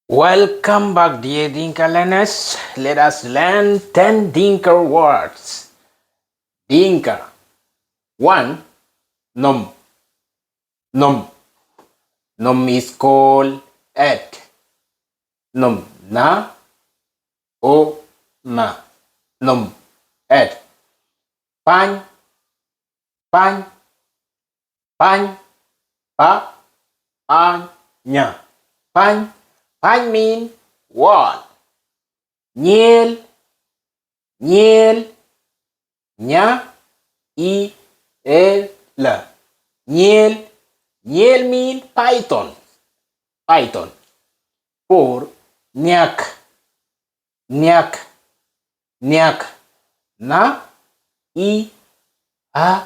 Welcome back, dear Dinka learners. Let us learn 10 Dinka words. Dinka. 1. Nom. Nom. Nom is called et. Nom. Na. O. Ma. Nom. Et. Pan. Pan. Pan. Pa. An. Nya. Pan. Pan mean wall. Nyel. Nyel. Nya. I. El. Nyel. Nyel mean python. Python. 4. Nyak. Nyak. Nyak. Na. I. A.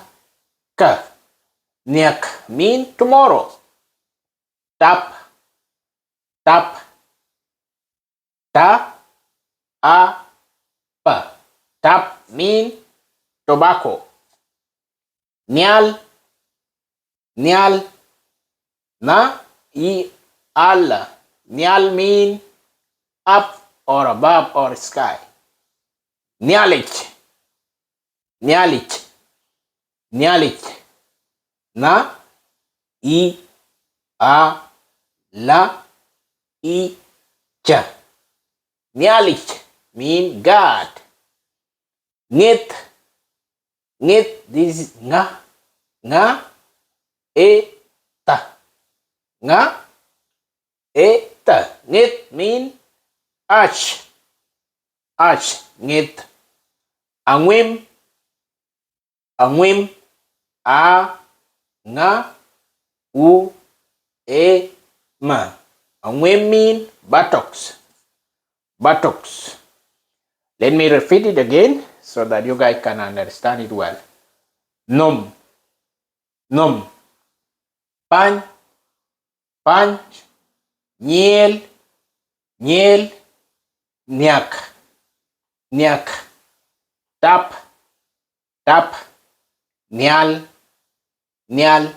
Ka. Nyak mean tomorrow. Tap. Tap. Ta. A. Pa. Tap mean tobacco. Nyal. Nyal. Na. I. Al. Nyal mean up or above or sky. Nyalich. Nyalich. Nyalich. Na. I. A. La. I. Cha. Nyalich mean God. Ngit. Ngit, this is nga. Nga. E. Ta. Nga. E. Ta. Ngit mean arch. Arch. Ngit. Angwim. Angwim. A. Nga. U. E. Ma. Angwim mean buttocks. Buttocks. Let me repeat it again so that you guys can understand it well. Nom. Nom. Pan. Punch. Nyel. Nyel. Nyak. Nyak. Tap. Tap. Nyal. Nyal.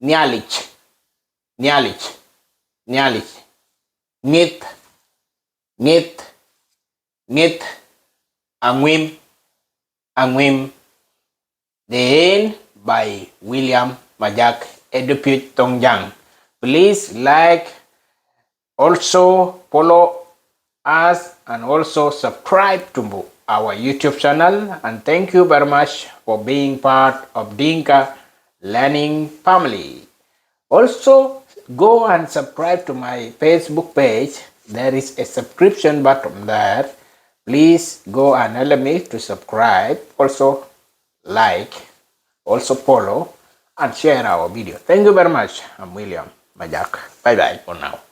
Nyalich. Nyalich. Nyalich. Ngit. Ngit. Ngit. Angwim. Angwim. The end by William Majak, Edupute Tongjang. Please like, also follow us, and also subscribe to our YouTube channel. And thank you very much for being part of Dinka Learning Family. Also, go and subscribe to my Facebook page. There is a subscription button there. Please go and allow me to subscribe. Also, like, also follow, and share our video. Thank you very much. I'm William Majak. Bye bye for now.